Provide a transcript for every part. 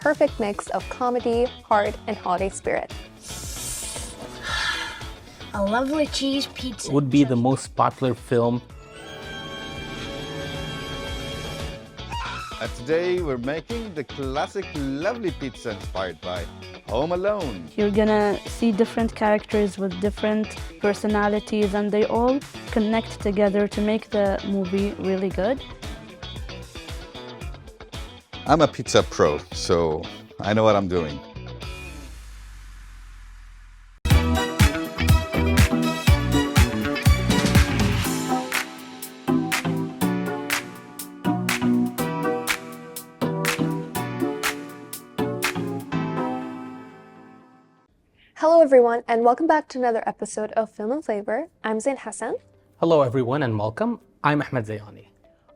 perfect mix of comedy, heart, and holiday spirit. A lovely cheese pizza would be the most popular film. Today we're making the classic lovely pizza inspired by Home Alone. You're gonna see different characters with different personalities, and they all connect together to make the movie really good. I'm a pizza pro, so I know what I'm doing. Hello everyone, and welcome back to another episode of Film and Flavor. I'm Zain Hasan. Hello everyone and welcome. I'm Zayani.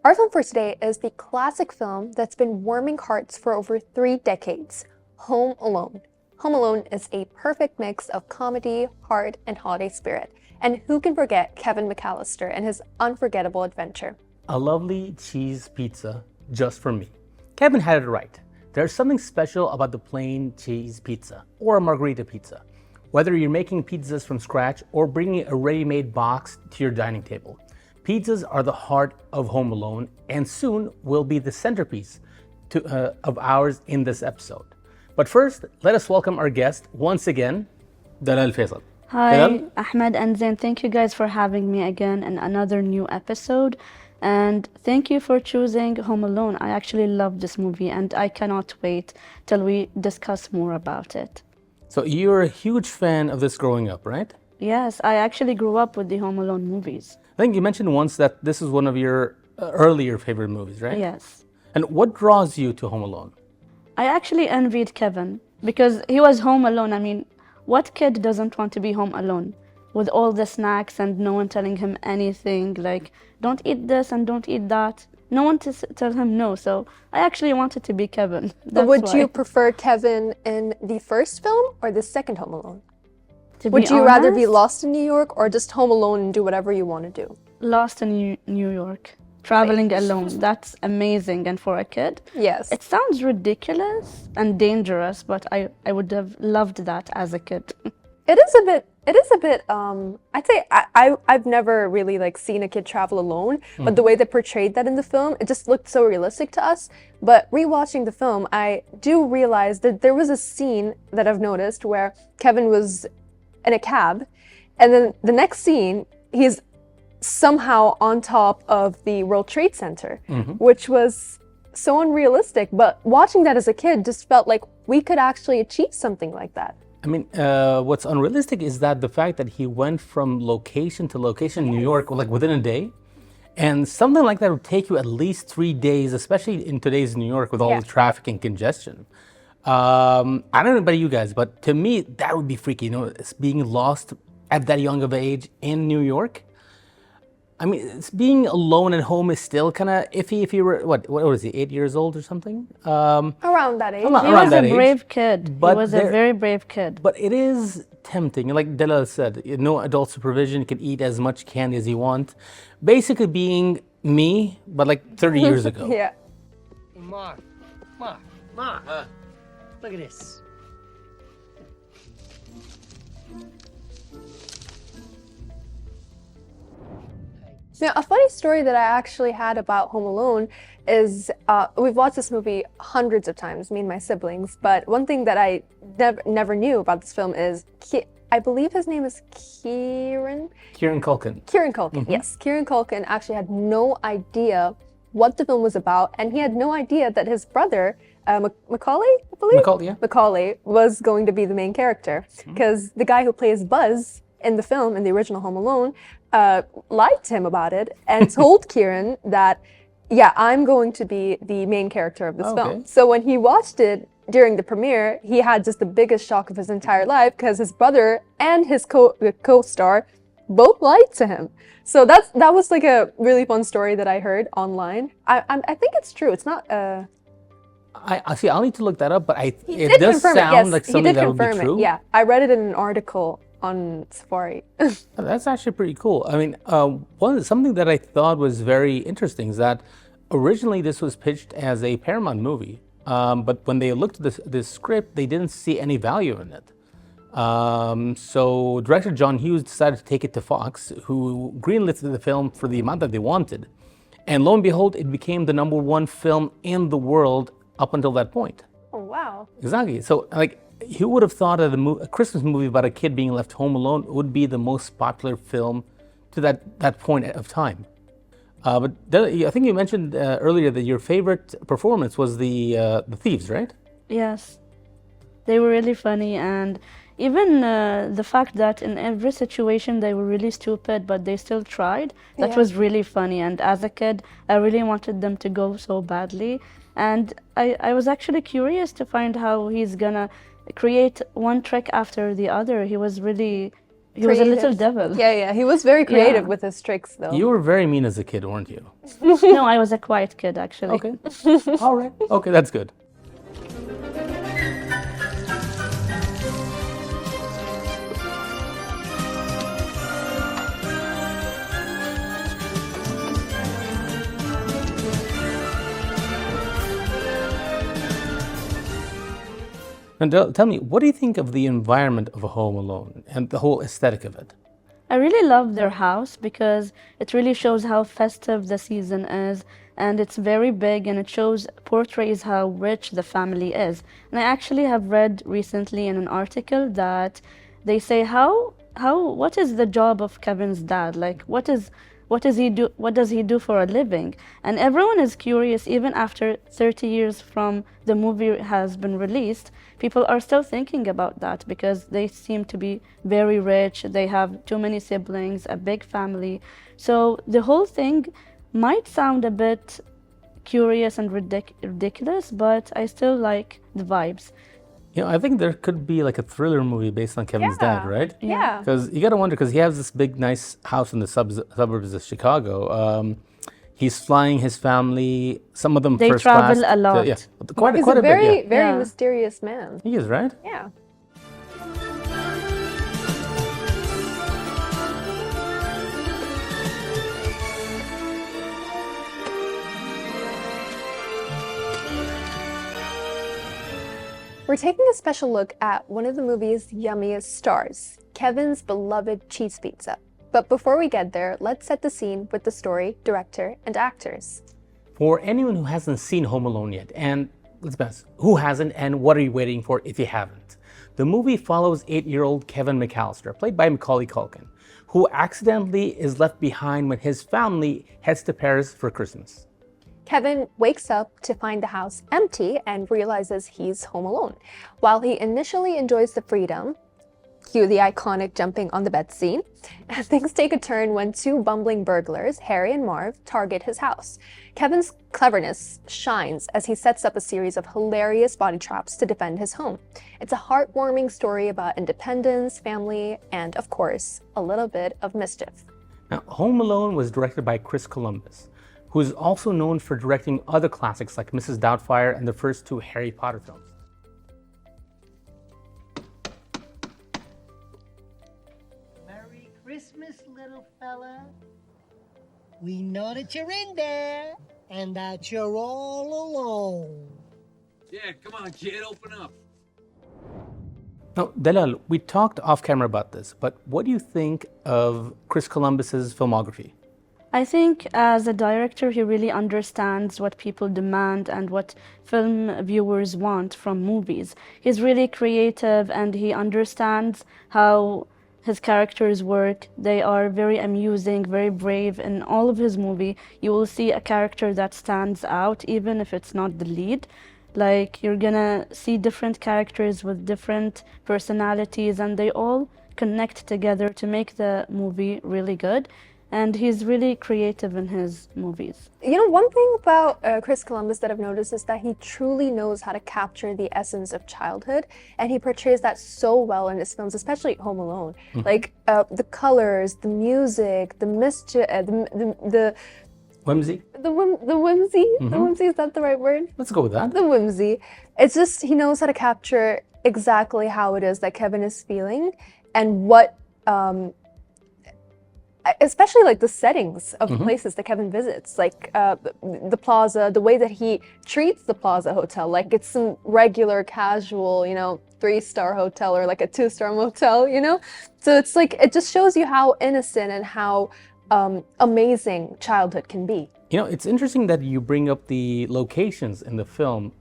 Our film for today is the classic film that's been warming hearts for over 3 decades, Home Alone. Home Alone is a perfect mix of comedy, heart, and holiday spirit. And who can forget Kevin McAllister and his unforgettable adventure? A lovely cheese pizza just for me. Kevin had it right. There's something special about the plain cheese pizza or a margherita pizza. Whether you're making pizzas from scratch or bringing a ready-made box to your dining table, pizzas are the heart of Home Alone and soon will be the centerpiece of ours in this episode. But first, let us welcome our guest once again, Dalal Faisal. Hi, Dalal? Ahmed and Zain. Thank you guys for having me again in another new episode. And thank you for choosing Home Alone. I actually love this movie and I cannot wait till we discuss more about it. So you're a huge fan of this growing up, right? Yes, I actually grew up with the Home Alone movies. I think you mentioned once that this is one of your earlier favorite movies, right? Yes. And what draws you to Home Alone? I actually envied Kevin because he was home alone. I mean, what kid doesn't want to be home alone with all the snacks and no one telling him anything like, don't eat this and don't eat that. No one to tell him no. So I actually wanted to be Kevin. But would you prefer Kevin in the first film or the second Home Alone? Would you rather be lost in New York or just home alone and do whatever you want to do? Lost in New York, traveling alone. That's amazing. And for a kid, yes, it sounds ridiculous and dangerous, but I would have loved that as a kid. It is a bit, I'd say I've never really seen a kid travel alone, but the way they portrayed that in the film, it just looked so realistic to us. But rewatching the film, I do realize that there was a scene that I've noticed where Kevin was in a cab, and then the next scene, he's somehow on top of the World Trade Center, which was so unrealistic. But watching that as a kid just felt like we could actually achieve something like that. I mean, what's unrealistic is that the fact that he went from location to location in New York within a day, and something like that would take you at least 3 days, especially in today's New York with all the traffic and congestion. I don't know about you guys, but to me, that would be freaky, it's being lost at that young of age in New York. I mean, being alone at home is still kind of iffy if you were, what was he, 8 years old or something? Around that age. He was a brave kid. He was a very brave kid. But it is tempting. Like Dalal said, no adult supervision, you can eat as much candy as you want. Basically being me, but 30 years ago. Yeah. Ma, look at this. Now, a funny story that I actually had about Home Alone is we've watched this movie hundreds of times, me and my siblings, but one thing that I never knew about this film is, I believe his name is Kieran Culkin. Kieran Culkin, yes. Kieran Culkin actually had no idea what the film was about, and he had no idea that his brother, Macaulay, I believe? Macaulay was going to be the main character, because the guy who plays Buzz in the film, in the original Home Alone, lied to him about it and told Kieran that, yeah, I'm going to be the main character of this film. So when he watched it during the premiere, he had just the biggest shock of his entire life because his brother and his co-star both lied to him. So that was a really fun story that I heard online. I think it's true. It's not. I see. I'll need to look that up, but it does sound like something that would be true. Yeah, I read it in an article on Safari. That's actually pretty cool. I mean, something that I thought was very interesting is that originally this was pitched as a Paramount movie, But when they looked at this script, they didn't see any value in it. So director John Hughes decided to take it to Fox, who greenlit the film for the amount that they wanted. And lo and behold, it became the #1 film in the world up until that point. Oh, wow. Exactly. So, like, who would have thought that a Christmas movie about a kid being left home alone would be the most popular film to that point of time? But I think you mentioned earlier that your favorite performance was the thieves, right? Yes, they were really funny, and even the fact that in every situation they were really stupid, but they still tried, that was really funny. And as a kid, I really wanted them to go so badly. And I was actually curious to find how he's gonna create one trick after the other. He was really, he was a little devil. Yeah, he was very creative with his tricks, though. You were very mean as a kid, weren't you? No, I was a quiet kid, actually. Okay. All right. Okay, that's good. And tell me, what do you think of the environment of a Home Alone and the whole aesthetic of it? I really love their house because it really shows how festive the season is, and it's very big, and it portrays how rich the family is. And I actually have read recently in an article that they say what is the job of Kevin's dad? Like, what does he do for a living? And everyone is curious. Even after 30 years from the movie has been released, people are still thinking about that because they seem to be very rich. They have too many siblings, a big family. So the whole thing might sound a bit curious and ridiculous, but I still like the vibes. You know, I think there could be like a thriller movie based on Kevin's dad, right? Yeah. Because you got to wonder, because he has this big, nice house in the suburbs of Chicago. He's flying his family, some of them They first class. travel a lot. Yeah, quite He's a a very, bit, very mysterious man. He is, right? Yeah. We're taking a special look at one of the movie's yummiest stars, Kevin's beloved cheese pizza. But before we get there, let's set the scene with the story, director, and actors. For anyone who hasn't seen Home Alone yet, and let's be honest, who hasn't, and what are you waiting for if you haven't? The movie follows 8-year-old Kevin McAllister, played by Macaulay Culkin, who accidentally is left behind when his family heads to Paris for Christmas. Kevin wakes up to find the house empty and realizes he's home alone. While he initially enjoys the freedom, cue the iconic jumping on the bed scene, things take a turn when two bumbling burglars, Harry and Marv, target his house. Kevin's cleverness shines as he sets up a series of hilarious body traps to defend his home. It's a heartwarming story about independence, family, and of course, a little bit of mischief. Now, Home Alone was directed by Chris Columbus, who is also known for directing other classics like Mrs. Doubtfire and the first two Harry Potter films. Merry Christmas, little fella. We know that you're in there and that you're all alone. Yeah, come on, kid, open up. Now, Dalal, we talked off camera about this, but what do you think of Chris Columbus's filmography? I think as a director, he really understands what people demand and what film viewers want from movies. He's really creative and he understands how his characters work. They are very amusing, very brave. In all of his movie, you will see a character that stands out, even if it's not the lead. Like, you're gonna see different characters with different personalities, and they all connect together to make the movie really good. And he's really creative in his movies. You know, one thing about Chris Columbus that I've noticed is that he truly knows how to capture the essence of childhood, and he portrays that so well in his films, especially Home Alone. Like the colors, the music, the mischief, the Whimsy? the whimsy. The whimsy, is that the right word? Let's go with that. The whimsy. It's just, he knows how to capture exactly how it is that Kevin is feeling and what especially like the settings of the places that Kevin visits, like the plaza, the way that he treats the Plaza Hotel, like it's some regular, casual, 3-star hotel or like a 2-star motel, So it's like, it just shows you how innocent and how amazing childhood can be. It's interesting that you bring up the locations in the film,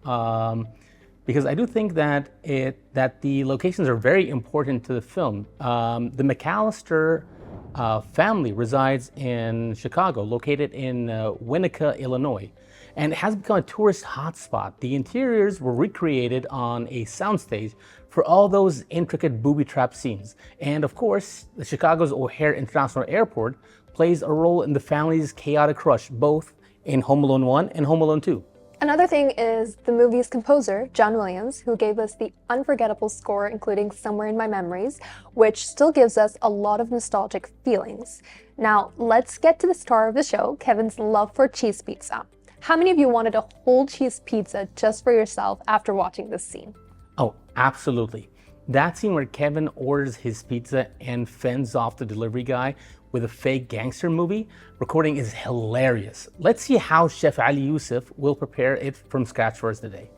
because I do think that the locations are very important to the film. The McAllister family resides in Chicago, located in Winnetka, Illinois, and it has become a tourist hotspot. The interiors were recreated on a soundstage for all those intricate booby trap scenes. And of course, the Chicago's O'Hare International Airport plays a role in the family's chaotic rush, both in Home Alone 1 and Home Alone 2. Another thing is the movie's composer, John Williams, who gave us the unforgettable score, including Somewhere in My Memories, which still gives us a lot of nostalgic feelings. Now, let's get to the star of the show, Kevin's love for cheese pizza. How many of you wanted a whole cheese pizza just for yourself after watching this scene? Oh, absolutely. That scene where Kevin orders his pizza and fends off the delivery guy with a fake gangster movie recording is hilarious. Let's see how Chef Ali Yosif will prepare it from scratch for us today.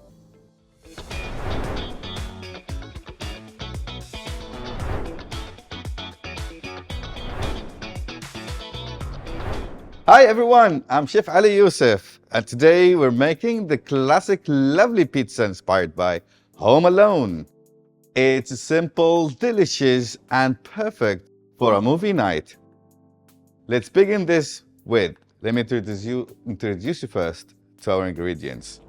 Hi everyone, I'm Chef Ali Yosif, and today we're making the classic lovely pizza inspired by Home Alone. It's simple, delicious, and perfect for a movie night. Let's begin this with, let me introduce you first to our ingredients.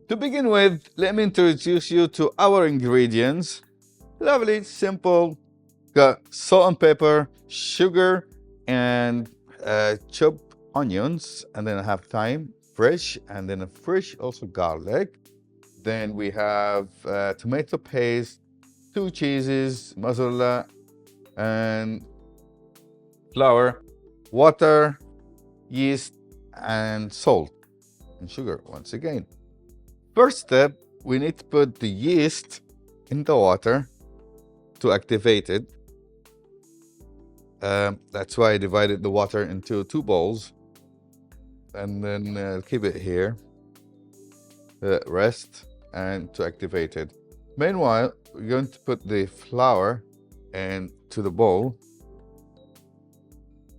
To begin with, let me introduce you to our ingredients. Lovely, simple, got salt and pepper, sugar, and chopped onions, and then I have thyme, fresh, and then a fresh also garlic. Then we have tomato paste, 2 cheeses, mozzarella, and flour, water, yeast, and salt, and sugar once again. First step, we need to put the yeast in the water to activate it. That's why I divided the water into 2 bowls, and then keep it here, rest, and to activate it. Meanwhile, we're going to put the flour into the bowl.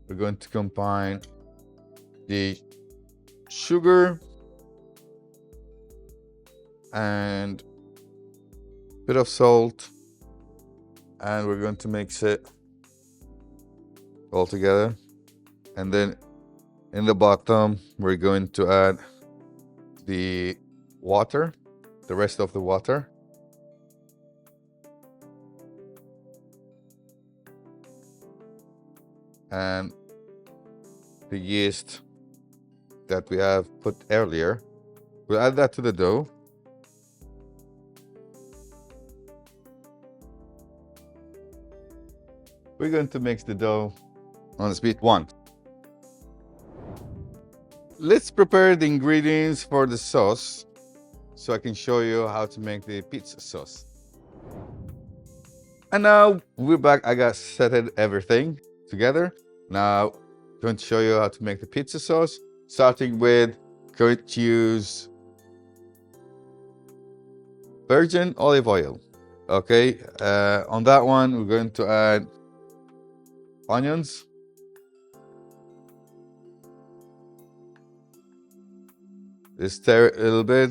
We're going to combine the sugar and a bit of salt, and we're going to mix it all together. And then in the bottom, we're going to add the water, the rest of the water. And the yeast that we have put earlier. We'll add that to the dough. We're going to mix the dough on speed 1. Let's prepare the ingredients for the sauce so I can show you how to make the pizza sauce. And now we're back. I got set everything together. Now I'm going to show you how to make the pizza sauce, starting with going to use virgin olive oil. Okay, on that one we're going to add onions, just stir it a little bit,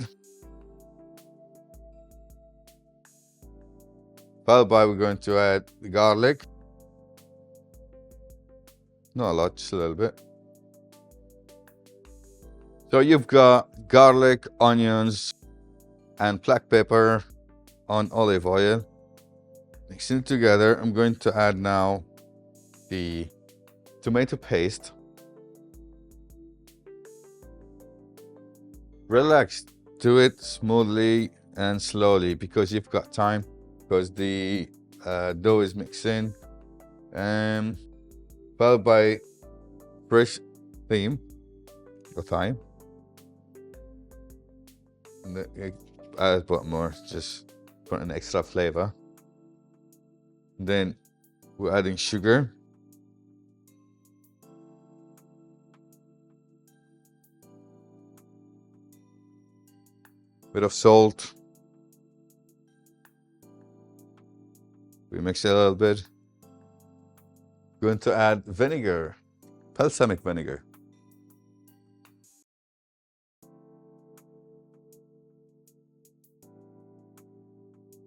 followed by we're going to add the garlic. Not a lot, just a little bit. So you've got garlic, onions, and black pepper on olive oil. Mixing it together, I'm going to add now the tomato paste. Relax, do it smoothly and slowly because you've got time, because the dough is mixing. And followed by fresh thyme, I put more, just put an extra flavor. Then we're adding sugar, bit of salt. We mix it a little bit. Going to add vinegar, balsamic vinegar.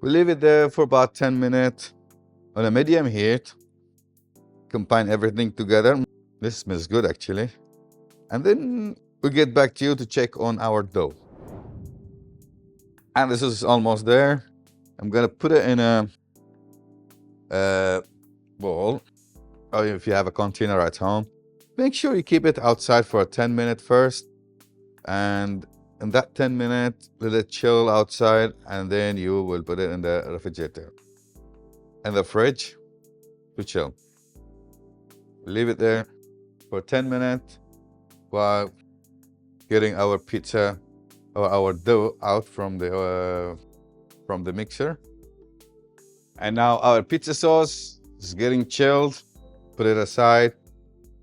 We leave it there for about 10 minutes on a medium heat. Combine everything together. This smells good actually. And then we get back to you to check on our dough. And this is almost there. I'm gonna put it in a bowl, or if you have a container at home. Make sure you keep it outside for 10 minutes first. And in that 10 minutes, let it chill outside, and then you will put it in the refrigerator. In the fridge to chill. Leave it there for 10 minutes while getting our pizza or our dough out from the mixer. And now our pizza sauce is getting chilled. Put it aside,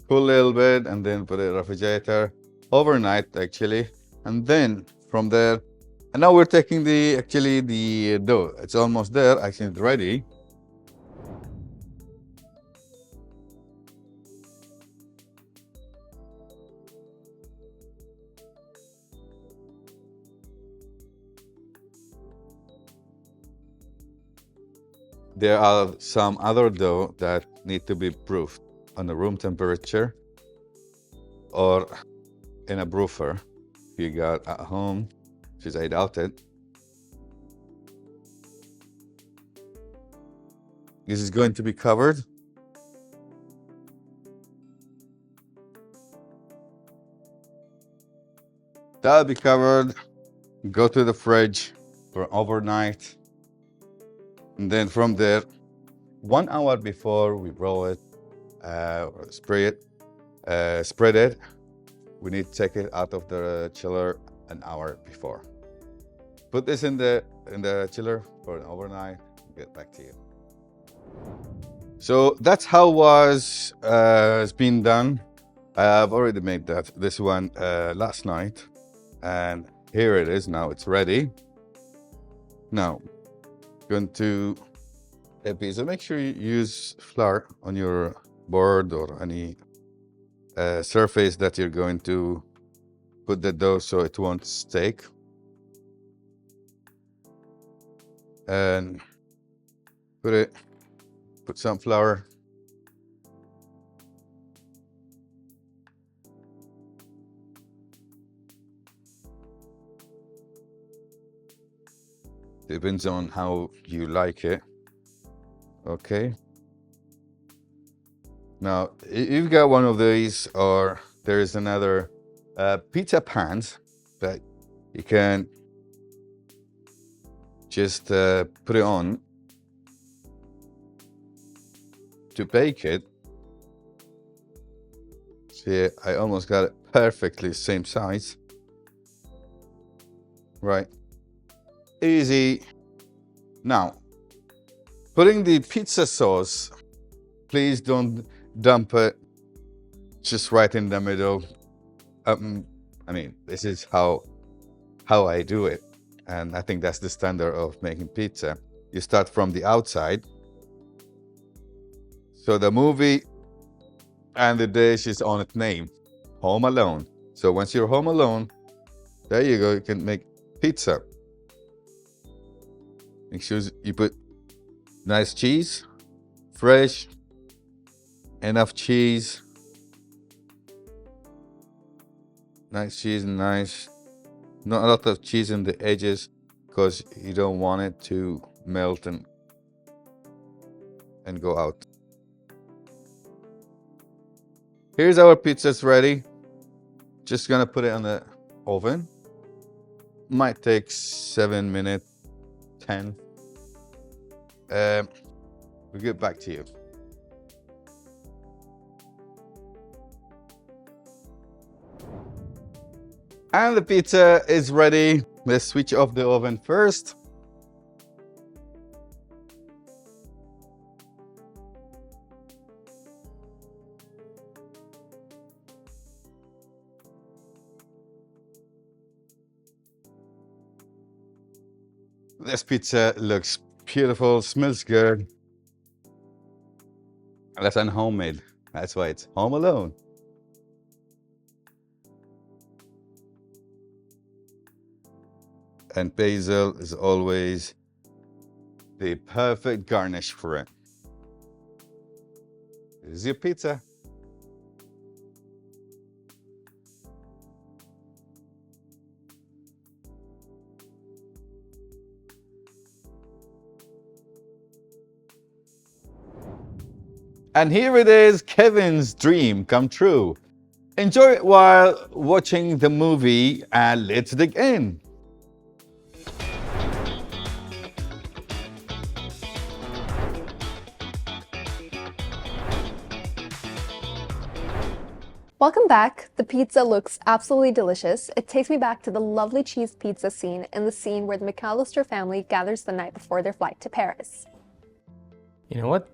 cool a little bit, and then put it in the refrigerator overnight actually. And then from there, and now we're taking the dough. It's almost there, actually it's ready. There are some other dough that need to be proofed on the room temperature or in a proofer you got at home, which I doubt it. This is going to be covered. That'll be covered. Go to the fridge for overnight. And then from there, 1 hour before we roll it, spread it, we need to take it out of the chiller an hour before. Put this in the chiller for an overnight. Get back to you. So that's how it's been done. I've already made this one last night, and here it is. Now it's ready. Now, going to a pizza. Make sure you use flour on your board or any surface that you're going to put the dough so it won't stick. And put some flour. Depends on how you like it. Okay. Now, if you've got one of these, or there is another pizza pans that you can just put it on to bake it. See, I almost got it perfectly same size. Right. Easy. Now, putting the pizza sauce, please don't dump it just right in the middle. I mean, this is how I do it. And I think that's the standard of making pizza. You start from the outside. So the movie and the dish is on its name, Home Alone. So once you're home alone, there you go, you can make pizza. Make sure you put nice cheese, fresh, enough cheese. Nice cheese, nice. Not a lot of cheese in the edges because you don't want it to melt and go out. Here's our pizza's ready. Just gonna put it on the oven. Might take 7 minutes, 10. We'll get back to you. And the pizza is ready. Let's switch off the oven first. This pizza looks beautiful, smells good. That's homemade. That's why it's Home Alone. And basil is always the perfect garnish for it. This is your pizza. And here it is, Kevin's dream come true. Enjoy it while watching the movie and let's dig in. Welcome back. The pizza looks absolutely delicious. It takes me back to the lovely cheese pizza scene in the scene where the McAllister family gathers the night before their flight to Paris. You know what?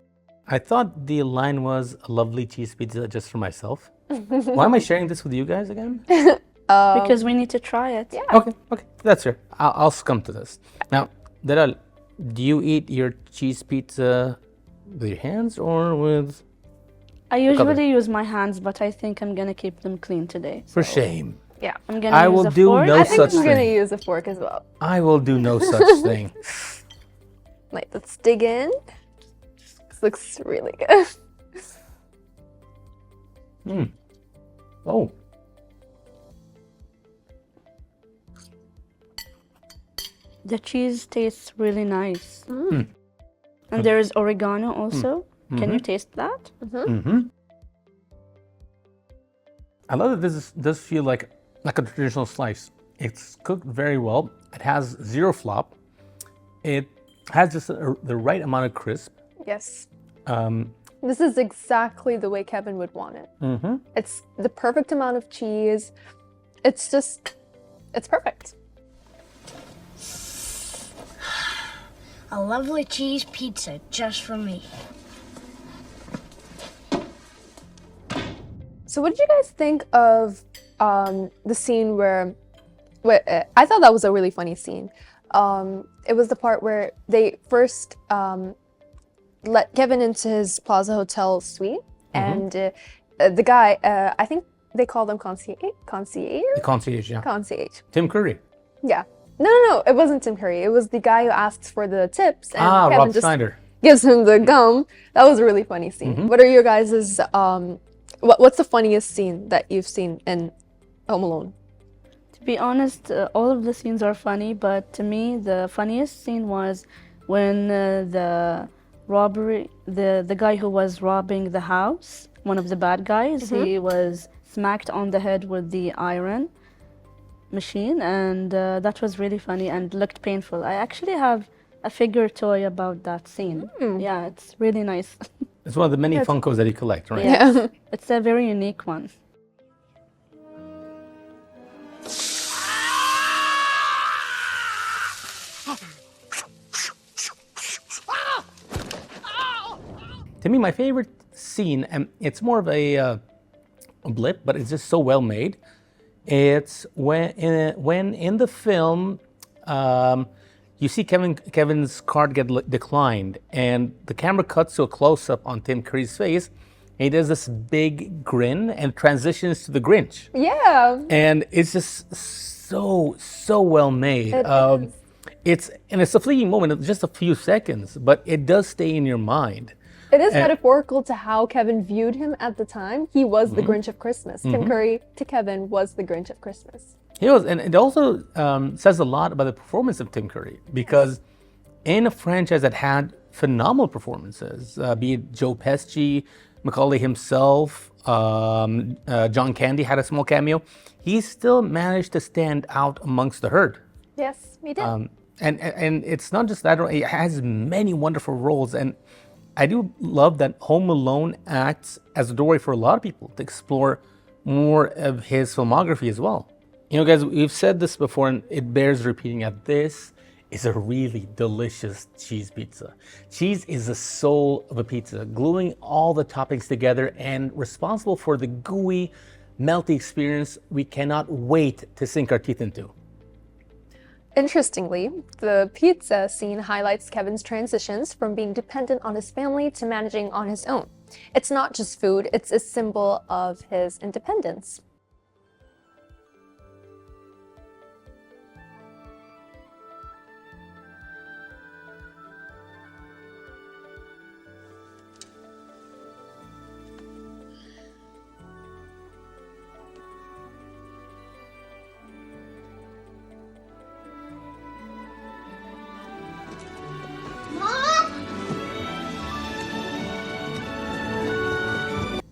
I thought the line was a lovely cheese pizza just for myself. Why am I sharing this with you guys again? Because we need to try it. Yeah. Okay, that's fair. I'll succumb to this. Now, Daral, do you eat your cheese pizza with your hands or with... I usually use my hands, but I think I'm gonna keep them clean today. For shame. Yeah. I'm gonna I use will a do fork. no I think such I'm going to thing. use a fork as well. I will do no such thing. Wait, let's dig in. This looks really good. Oh. The cheese tastes really nice. And there is oregano also. Can you taste that? I love that this does feel like a traditional slice. It's cooked very well. It has zero flop. It has just the right amount of crisp. Yes. This is exactly the way Kevin would want it. It's the perfect amount of cheese. It's perfect. A lovely cheese pizza just for me. So what did you guys think of the scene where I thought that was a really funny scene. It was the part where they first let Kevin into his Plaza Hotel suite, and the guy, I think they call them concierge? The concierge, yeah. Concierge. Tim Curry. Yeah. No, it wasn't Tim Curry. It was the guy who asks for the tips, and Kevin Rob just Schneider. gives him the gum. That was a really funny scene. What are your guys's, what's the funniest scene that you've seen in Home Alone? To be honest, all of the scenes are funny, but to me, the funniest scene was when the guy who was robbing the house, one of the bad guys, he was smacked on the head with the iron machine, and that was really funny and looked painful. I actually have a figure toy about that scene. Yeah, it's really nice. It's one of the many Funkos that you collect, right? Yeah. It's a very unique one. To me, my favorite scene, and it's more of a blip, but it's just so well made. It's when in the film, you see Kevin's card get declined, and the camera cuts to a close-up on Tim Curry's face, and he does this big grin and transitions to the Grinch. Yeah. And it's just so well made. It's a fleeting moment of just a few seconds, but it does stay in your mind. It is metaphorical to how Kevin viewed him at the time. He was the Grinch of Christmas. Tim Curry to Kevin was the Grinch of Christmas. He was, and it also says a lot about the performance of Tim Curry, because in a franchise that had phenomenal performances, be it Joe Pesci, Macaulay himself, John Candy had a small cameo, he still managed to stand out amongst the herd. Yes, he did. And it's not just that, it has many wonderful roles, and I do love that Home Alone acts as a doorway for a lot of people to explore more of his filmography as well. You know, guys, we've said this before, and it bears repeating that this is a really delicious cheese pizza. Cheese is the soul of a pizza, gluing all the toppings together and responsible for the gooey, melty experience we cannot wait to sink our teeth into. Interestingly, the pizza scene highlights Kevin's transitions from being dependent on his family to managing on his own. It's not just food, it's a symbol of his independence.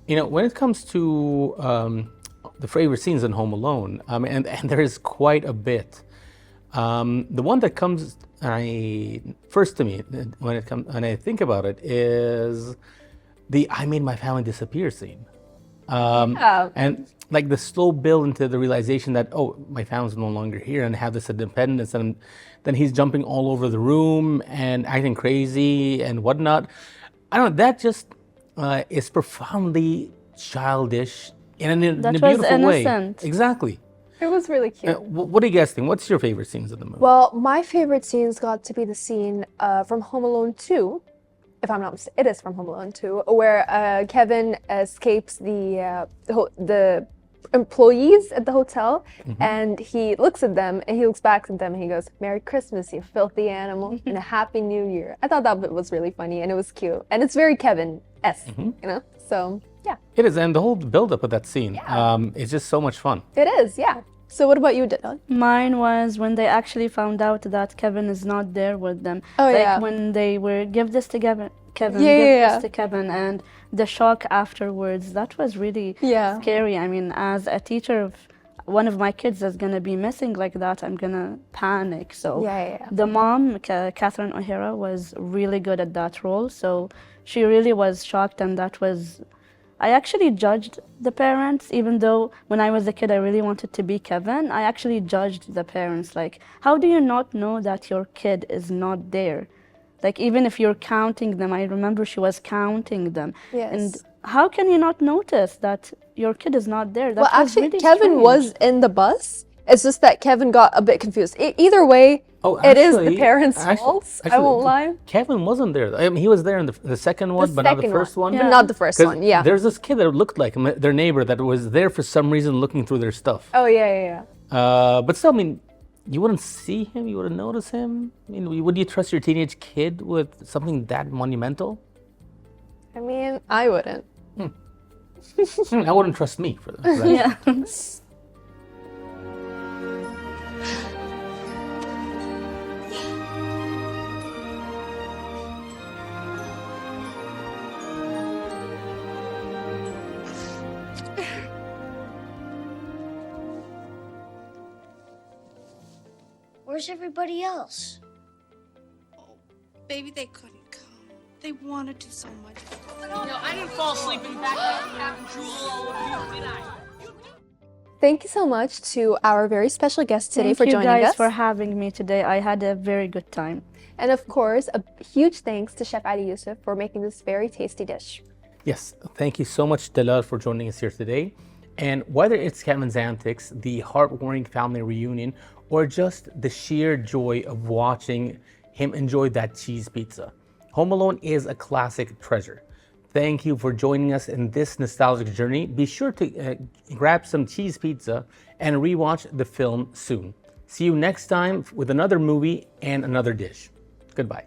You know, when it comes to the favorite scenes in Home Alone, and there is quite a bit. The one that comes first to me when I think about it is the "I made my family disappear" scene. And like the slow build into the realization that, oh, my family's no longer here, and have this independence, and then he's jumping all over the room and acting crazy and whatnot. I don't know, that just is profoundly childish in a beautiful innocent. way. Exactly. It was really cute. What do you guys think? What's your favorite scenes of the movie? Well, my favorite scene's got to be the scene from Home Alone 2, if I'm not mistaken. It is from Home Alone 2, where Kevin escapes the employees at the hotel, and he looks at them, and he looks back at them, and he goes, "Merry Christmas, you filthy animal, and a Happy New Year." I thought that bit was really funny, and it was cute, and it's very Kevin-esque, you know? So, yeah. It is, and the whole build-up of that scene, it's just so much fun. It is, yeah. So what about you, Dylan? Mine was when they actually found out that Kevin is not there with them. Oh, like yeah. when they were give this to Kevin, give Yeah. this to Kevin, and the shock afterwards. That was really Yeah. scary. I mean, as a teacher of one of my kids is gonna be missing like that, I'm gonna panic. So Yeah. the mom, Catherine O'Hara, was really good at that role. So she really was shocked, and that was. I actually judged the parents, even though when I was a kid I really wanted to be Kevin. I actually judged the parents, like, how do you not know that your kid is not there? Like, even if you're counting them, I remember she was counting them. Yes. And how can you not notice that your kid is not there? That Well, was actually, really Kevin strange. was in the bus. It's just that Kevin got a bit confused. Either way, Oh, it is the actually- parents' fault. I won't lie. Kevin wasn't there. I mean, he was there in the second one, but not the second first one. But not the first 'Cause one, yeah. There's this kid that looked like him, their neighbor, that was there for some reason looking through their stuff. Oh, yeah. But still, I mean, you wouldn't see him, you wouldn't notice him. I mean, would you trust your teenage kid with something that monumental? I mean, I wouldn't. I wouldn't trust me for that. Yeah. Where's everybody else? Baby, they couldn't come. They wanted to so much. No, I didn't fall asleep in the back of the cabin, drool all over you, did I? Thank you so much to our very special guest today for joining Thank you guys us. for having me today. I had a very good time. And of course, a huge thanks to Chef Ali Yosif for making this very tasty dish. Yes, thank you so much, Dalal, for joining us here today. And whether it's Kevin's antics, the heartwarming family reunion, or just the sheer joy of watching him enjoy that cheese pizza, Home Alone is a classic treasure. Thank you for joining us in this nostalgic journey. Be sure to grab some cheese pizza and rewatch the film soon. See you next time with another movie and another dish. Goodbye.